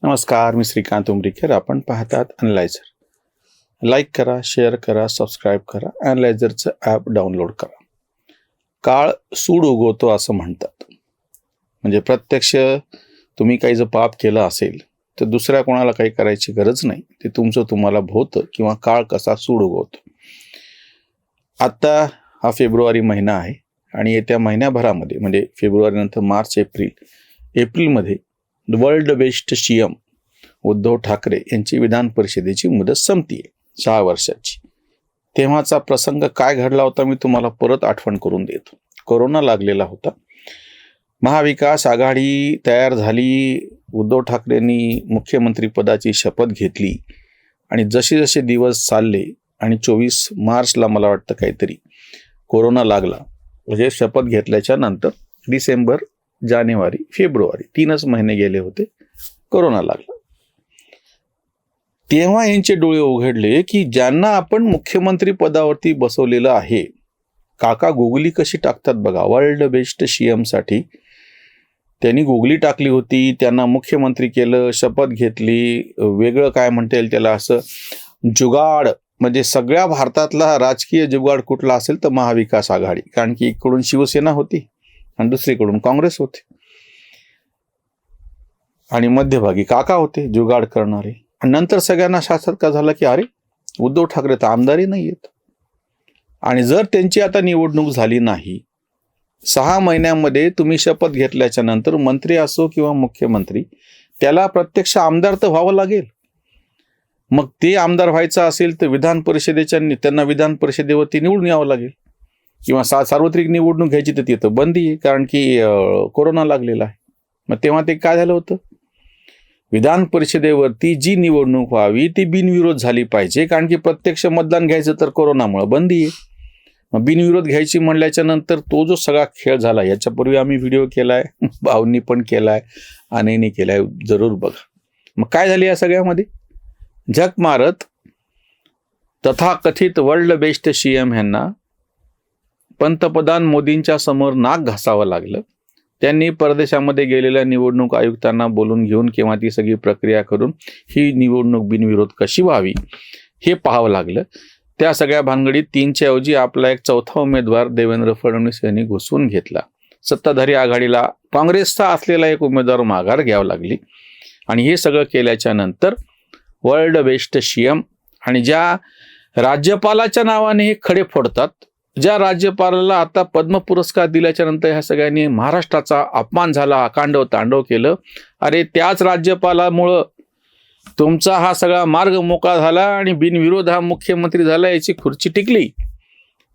नमस्कार, मी श्रीकांत उमरीकर. आपण पाहतात अॅनालायझर. लाईक करा, शेअर करा, सबस्क्राईब करा. अॅनालायझरचं ॲप डाउनलोड करा. काळ सूड उगवतो असं म्हणतात. म्हणजे प्रत्यक्ष तुम्ही काही जर पाप केलं असेल तर दुसऱ्या कोणाला काही करायची गरज नाही. ते तुमचं तुम्हाला भोवतं किंवा काळ कसा सूड उगवतो. आत्ता हा फेब्रुवारी महिना आहे आणि येत्या महिन्याभरामध्ये म्हणजे फेब्रुवारीनंतर मार्च, एप्रिलमध्ये world best CM Uddhav Thackeray यांची विधान परिषदेची मुदत संपतीये 6 वर्षाची. तेव्हाचा प्रसंग काय घडला होता मी तुम्हाला परत आठवण करून देतो. कोरोना लागलेला होता. महाविकास आघाडी तयार झाली. उद्धव ठाकरेंनी मुख्यमंत्री पदाची शपथ घेतली आणि जसे जसे दिवस चालले आणि 24 मार्चला मला वाटतं काहीतरी कोरोना लागला. म्हणजे शपथ घेतल्याच्या नंतर डिसेंबर, जानेवारी, फेब्रुवारी 3च महिने गेले होते, कोरोना लागला. तेव्हा यांचे डोळे उघडले की ज्यांना आपण मुख्यमंत्री पदावरती बसवलेलं आहे, काका गुगली कशी टाकतात बघा. वर्ल्ड बेस्ट सीएम साठी त्यांनी गुगली टाकली होती, त्यांना मुख्यमंत्री केलं, शपथ घेतली. वेगळं काय म्हणता येईल त्याला, असं जुगाड. म्हणजे सगळ्या भारतातला राजकीय जुगाड कुठला असेल तर महाविकास आघाडी. कारण की इकडून शिवसेना होती आणि दुसरीकडून काँग्रेस होते आणि मध्यभागी काका होते जुगाड करणारे. आणि नंतर सगळ्यांना साक्षात्कार झाला की अरे उद्धव ठाकरे तर आमदारही नाही आहेत. आणि जर त्यांची आता निवडणूक झाली नाही, 6 महिन्यामध्ये तुम्ही शपथ घेतल्याच्या नंतर मंत्री असो किंवा मुख्यमंत्री, त्याला प्रत्यक्ष आमदार तर व्हावं लागेल. मग ते आमदार व्हायचं असेल तर त्यांना विधान परिषदेवरती निवडून यावं लागेल किंवा सार्वत्रिक निवडणूक घ्यायची तर तिथं बंदी आहे, कारण की कोरोना लागलेला आहे. मग तेव्हा ते काय झालं होतं, विधान परिषदेवरती जी निवडणूक व्हावी ती बिनविरोध झाली पाहिजे, कारण की प्रत्यक्ष मतदान घ्यायचं तर कोरोनामुळे बंदी आहे. मग बिनविरोध घ्यायची म्हणल्याच्या नंतर तो जो सगळा खेळ झाला, याच्यापूर्वी आम्ही व्हिडिओ केलाय, भाऊंनी पण केलाय, आनेनी केलाय, जरूर बघा. मग काय झाले या सगळ्यामध्ये, झक मारत तथाकथित वर्ल्ड बेस्ट सीएम यांना पंतप्रधान मोदींच्या समोर नाक घासावं लागलं. त्यांनी परदेशामध्ये गेलेल्या निवडणूक आयुक्तांना बोलून घेऊन किंवा ती सगळी प्रक्रिया करून ही निवडणूक बिनविरोध कशी व्हावी हे पाहावं लागलं. त्या सगळ्या भानगडीत 3च्या ऐवजी आपला एक चौथा उमेदवार देवेंद्र फडणवीस यांनी घुसवून घेतला. सत्ताधारी आघाडीला काँग्रेसचा असलेला एक उमेदवार माघार घ्यावं लागली. आणि हे सगळं केल्याच्या नंतर वर्ल्ड बेस्ट सीएम आणि ज्या राज्यपालाच्या नावाने हे खडे फोडतात, ज्या राज्यपालाला आता पद्म पुरस्कार दिल्याच्या नंतर ह्या सगळ्यांनी महाराष्ट्राचा अपमान झाला, कांडव तांडव केलं. अरे त्याच राज्यपालामुळं तुमचा हा सगळा मार्ग मोकळा झाला आणि बिनविरोध हा मुख्यमंत्री झाला, याची खुर्ची टिकली.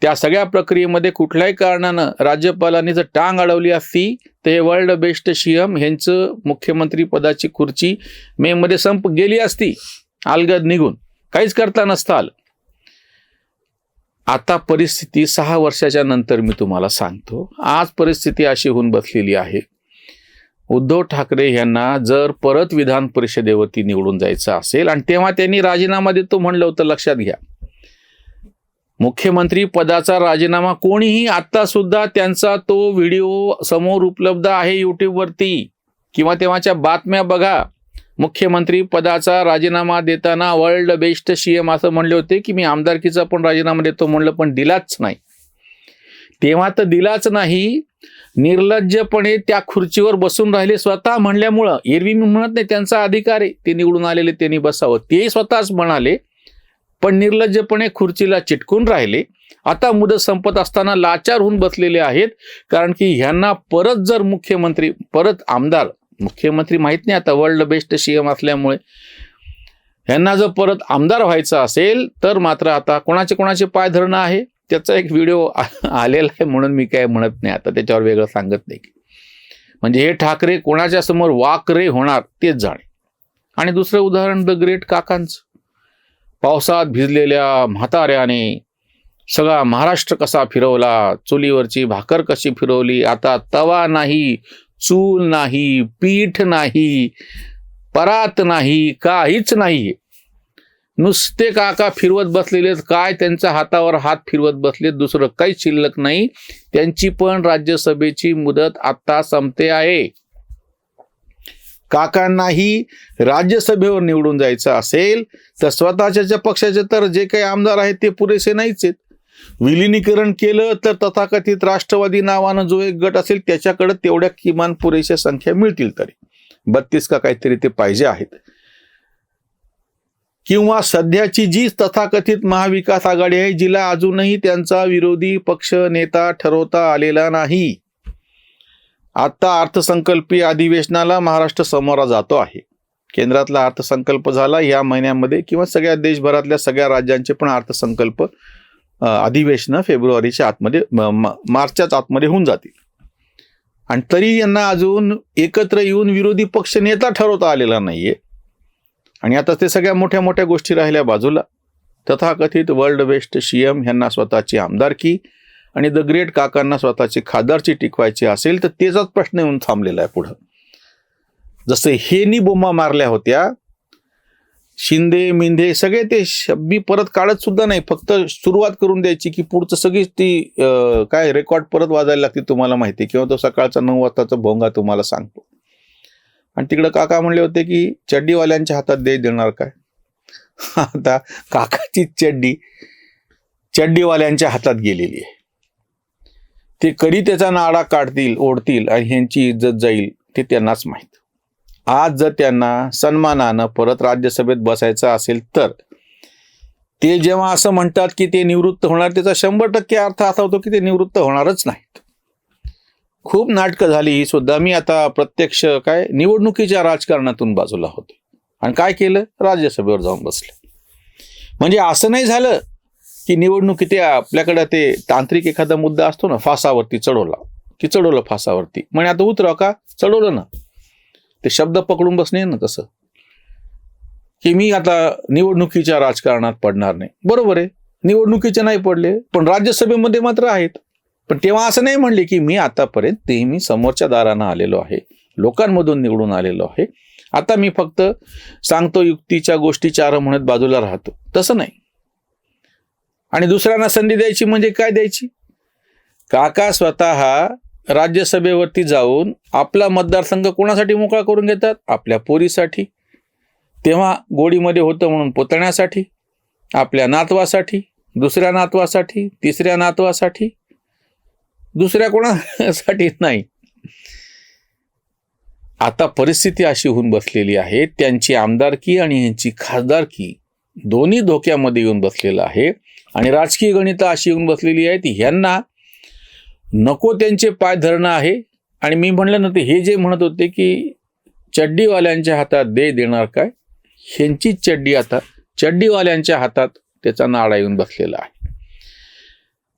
त्या सगळ्या प्रक्रियेमध्ये कुठल्याही कारणानं राज्यपालांनी जर टांग अडवली असती तर हे वर्ल्ड बेस्ट सीएम यांचं मुख्यमंत्री पदाची खुर्ची मध्ये संप गेली असती, अलगद निघून, काहीच करता नसतं आलं. आता परिस्थिती 6 वर्षाच्या नंतर मी तुम्हाला सांगतो, आज परिस्थिती अशी होऊन बसलेली आहे. उद्धव ठाकरे यांना जर परत विधान परिषदेवरती निवडून जायचं असेल, आणि तेव्हा त्यांनी राजीनामा देतो म्हणलं होतं, लक्षात घ्या. मुख्यमंत्री पदाचा राजीनामा कोणीही, आता सुद्धा त्यांचा तो व्हिडिओ समोर उपलब्ध आहे यूट्यूबवरती किंवा तेव्हाच्या बातम्या बघा. मुख्यमंत्री पदाचा राजीनामा देताना वर्ल्ड बेस्ट सीएम असं म्हणले होते की मी आमदारकीचा पण राजीनामा देतो म्हणलं, पण दिलाच नाही. तेव्हा तर दिलाच नाही, निर्लज्जपणे त्या खुर्चीवर बसून राहिले स्वतः म्हणल्यामुळं. एरवी मी म्हणत नाही, त्यांचा अधिकार आहे, ते निवडून आलेले त्यांनी बसावं, ते स्वतःच म्हणाले, पण निर्लज्जपणे खुर्चीला चिटकून राहिले. आता मुदत संपत असताना लाचार होऊन बसलेले आहेत, कारण की ह्यांना परत जर आमदार, मुख्यमंत्री माहित नाही आता वर्ल्ड बेस्ट सीएम असल्यामुळे, ह्यांना जर परत आमदार व्हायचं असेल तर मात्र आता कोणाचे पाय धरणं आहे. त्याचा एक व्हिडिओ आलेला आहे, म्हणून मी काय म्हणत नाही आता, त्याच्यावर वेगळं सांगत नाही. म्हणजे हे ठाकरे कोणाच्या समोर वाकरे होणार तेच जाणे. आणि दुसरं उदाहरण द ग्रेट काकांचं. पावसात भिजलेल्या म्हाताऱ्याने सगळा महाराष्ट्र कसा फिरवला, चुलीवरची भाकर कशी फिरवली. आता तवा नाही, चूल नाही, पीठ नाही, परात नाही, काहीच नाही. नुसते काका फिरवत बसलेले, काय त्यांच्या हातावर हात फिरवत बसले, दुसरं काही शिल्लक नाही. त्यांची पण राज्यसभेची मुदत आता संपते आहे. काकांनाही राज्यसभेवर निवडून जायचं असेल तर स्वतःच्या पक्षाचे तर जे काही आमदार आहेत ते पुरेसे नाहीच आहेत. विलिनीकरण केलं तर तथाकथित राष्ट्रवादी नावानं जो एक गट असेल त्याच्याकडे तेवढ्या किमान पुरेशा संख्या मिळतील, तरी 32 का काहीतरी ते पाहिजे आहेत. किंवा सध्याची जी तथाकथित महाविकास आघाडी आहे जिला अजूनही त्यांचा विरोधी पक्ष नेता ठरवता आलेला नाही. आता अर्थसंकल्पीय अधिवेशनाला महाराष्ट्र समोर जातो आहे. केंद्रातला अर्थसंकल्प झाला या महिन्यामध्ये किंवा सगळ्या देशभरातल्या सगळ्या राज्यांचे पण अर्थसंकल्प अधिवेशनं फेब्रुवारीच्या आतमध्ये मार्चच्याच आतमध्ये होऊन जातील. आणि तरी यांना अजून एकत्र येऊन विरोधी पक्ष नेता ठरवता आलेला नाहीये. आणि आता ते सगळ्या मोठ्या मोठ्या गोष्टी राहिल्या बाजूला. तथाकथित वर्ल्ड बेस्ट सीएम यांना स्वतःची आमदारकी आणि द ग्रेट काकांना स्वतःची खासदारची टिकवायची असेल तर त्याचाच प्रश्न येऊन थांबलेला आहे पुढं. जसं हेनी बोंबा मारल्या होत्या, शिंदे मिंदे सगळे ते शब्दी परत काढत सुद्धा नाही, फक्त सुरुवात करून द्यायची की पुढचं सगळीच ती काय रेकॉर्ड परत वाजायला लागते तुम्हाला माहिती, किंवा तो सकाळचा 9 वाजताचा भोंगा तुम्हाला सांगतो. आणि तिकडं काका म्हणले होते की चड्डीवाल्यांच्या हातात देणार काय. आता काकाची चड्डीवाल्यांच्या हातात गेलेली आहे. ते कधी त्याचा नाडा काढतील, ओढतील आणि ह्यांची इज्जत जाईल ते त्यांनाच माहीत. आज जर त्यांना सन्मानानं परत राज्यसभेत बसायचं असेल तर ते जेव्हा असं म्हणतात की ते निवृत्त होणार, त्याचा 100% अर्थ असा होतो की ते निवृत्त होणारच नाहीत. खूप नाटकं झाली ही सुद्धा. मी आता प्रत्यक्ष निवडणुकीच्या राजकारणातून बाजूला होते आणि काय केलं, राज्यसभेवर जाऊन बसले. म्हणजे असं नाही झालं की निवडणुकी ते आपल्याकडे ते तांत्रिक एखादा मुद्दा असतो ना, फासावरती चढवलं फासावरती, म्हणजे आता उतराव का, चढवलं ना, ते शब्द पकडून बसणे ना, तसं की मी आता निवडणुकीच्या राजकारणात पडणार नाही. बरोबर आहे, निवडणुकीचे नाही पडले पण राज्यसभेमध्ये मात्र आहेत. पण तेव्हा असं नाही म्हणले की मी आतापर्यंत ते मी समोरच्या दारानं आलेलो आहे, लोकांमधून निवडून आलेलो आहे, आता मी फक्त सांगतो युक्तीच्या गोष्टी चार म्हणत बाजूला राहतो, तसं नाही. आणि दुसऱ्यांना संधी द्यायची म्हणजे काय द्यायची. काका स्वतः राज्यसभेवरती जाऊन आपला मतदारसंघ कोणासाठी मोकळा करून घेतात, आपल्या पोरीसाठी, तेव्हा गोडीमध्ये होतं म्हणून पुतण्यासाठी, आपल्या नातवासाठी, दुसऱ्या नातवासाठी, तिसऱ्या नातवासाठी, दुसऱ्या कोणासाठी नाही. आता परिस्थिती अशी होऊन बसलेली आहे, त्यांची आमदारकी आणि ह्यांची खासदारकी दोन्ही धोक्यामध्ये येऊन बसलेलं आहे. आणि राजकीय गणितं अशी येऊन बसलेली आहेत, ह्यांना नको त्यांचे पाय धरणं आहे. आणि मी म्हणलं ना, ते हे जे म्हणत होते की चड्डीवाल्यांच्या हातात देणार काय, ह्यांची चड्डी आता चड्डीवाल्यांच्या हातात त्याचा नाडा येऊन बसलेला आहे.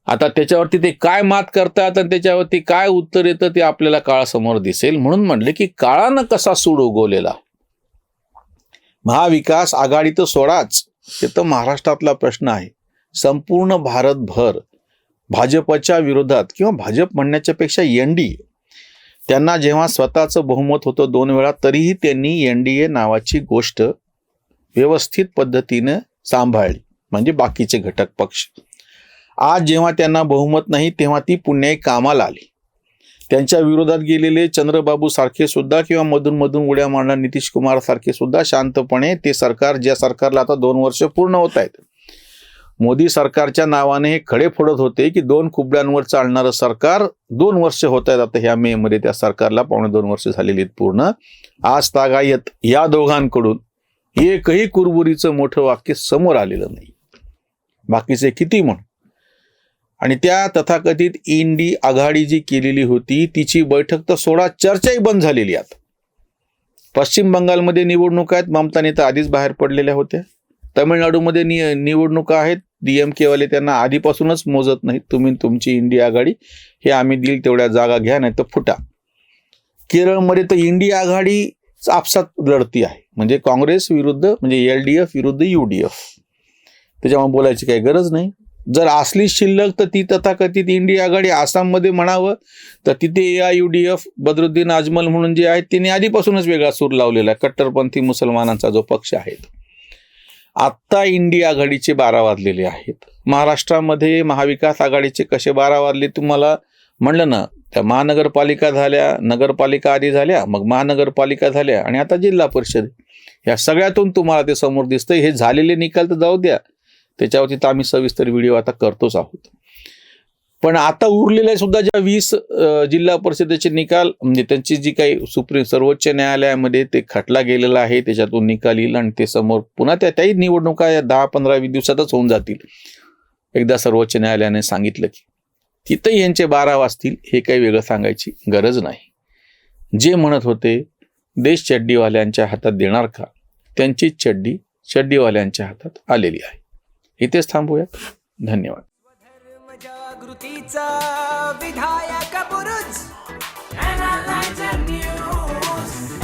आता त्याच्यावरती ते काय मात करतात आणि त्याच्यावरती काय उत्तर येतं ते आपल्याला काळासमोर दिसेल. म्हणून म्हणले की काळानं कसा सूड उगवलेला. महाविकास आघाडी तर सोडाच, ते तर महाराष्ट्रातला प्रश्न आहे. संपूर्ण भारतभर भाजपच्या विरोधात, किंवा भाजप म्हणण्याच्या पेक्षा एनडीए, त्यांना जेव्हा स्वतःचं बहुमत होतं 2 वेळा, तरीही त्यांनी एनडीए नावाची गोष्ट व्यवस्थित पद्धतीनं सांभाळली, म्हणजे बाकीचे घटक पक्ष. आज जेव्हा त्यांना बहुमत नाही तेव्हा ती पुन्हा कामाला आली. त्यांच्या विरोधात गेलेले चंद्रबाबू सारखे सुद्धा, किंवा मधून मधून उड्या मारणारे नितीश कुमार सारखे सुद्धा शांतपणे ते सरकार, ज्या सरकारला आता 2 वर्ष पूर्ण होत आहेत, मोदी सरकारच्या नावाने हे खडे फोडत होते की 2 कुबड्यांवर चालणारं सरकार 2 वर्ष होत आहेत. आता ह्या मे मध्ये त्या सरकारला 2.25 वर्ष झालेली आहेत पूर्ण. आज तागायत या दोघांकडून एकही कुरबुरीचं मोठं वाक्य समोर आलेलं नाही, बाकीचे किती म्हण. आणि त्या तथाकथित इंडी आघाडी जी केलेली होती तिची बैठक तर सोडा, चर्चाही बंद झालेली आहेत. पश्चिम बंगालमध्ये निवडणुका आहेत, ममता नेता आधीच बाहेर पडलेल्या होत्या. तमिळनाडूमध्ये निवडणुका आहेत, DMK वाले त्यांना आधीपासूनच मोजत नाहीत, तुम्ही तुमची इंडिया आघाडी हे आम्ही दिल तेवढ्या जागा घ्या नाही तर फुटा. केरळमध्ये तर इंडिया आघाडी आपसात लढती आहे, म्हणजे काँग्रेस विरुद्ध, म्हणजे LDF विरुद्ध UDF. त्याच्यामुळे बोलायची काही गरज नाही. जर असली शिल्लक तर ती तथाकथित इंडिया आघाडी. आसाममध्ये म्हणावं तर तिथे AIUDF बद्रुद्दीन अजमल म्हणून जे आहेत त्यांनी आधीपासूनच वेगळा सूर लावलेला आहे, कट्टरपंथी मुसलमानांचा जो पक्ष आहे. आत्ता इंडिया आघाडीचे 12 वाजलेले आहेत. महाराष्ट्रामध्ये महाविकास आघाडीचे कसे 12 वाजले तुम्हाला म्हणलं ना, त्या महानगरपालिका झाल्या, नगरपालिका आधी झाल्या, मग महानगरपालिका झाल्या आणि आता जिल्हा परिषद. या सगळ्यातून तुम्हाला ते समोर दिसतंय. हे झालेले निकाल तर जाऊ द्या, त्याच्यावरती तर आम्ही सविस्तर व्हिडिओ आता करतोच आहोत. पण आता उरलेल्या सुद्धा ज्या 20 जिल्हा परिषदेचे निकाल, म्हणजे त्यांची जी काही सर्वोच्च न्यायालयामध्ये ते खटला गेलेला आहे, त्याच्यातून निकाल येईल आणि ते समोर पुन्हा त्याही निवडणुका या 10-15-20 दिवसातच होऊन जातील. एकदा सर्वोच्च न्यायालयाने सांगितलं की तिथंही यांचे 12 वाजतील, हे काही वेगळं सांगायची गरज नाही. जे म्हणत होते देश चड्डीवाल्यांच्या हातात देणार का, त्यांची चड्डी चड्डीवाल्यांच्या हातात आलेली आहे. इथेच थांबूयात. धन्यवाद. जागृतीचा विधायक बुरुज Analyzer News.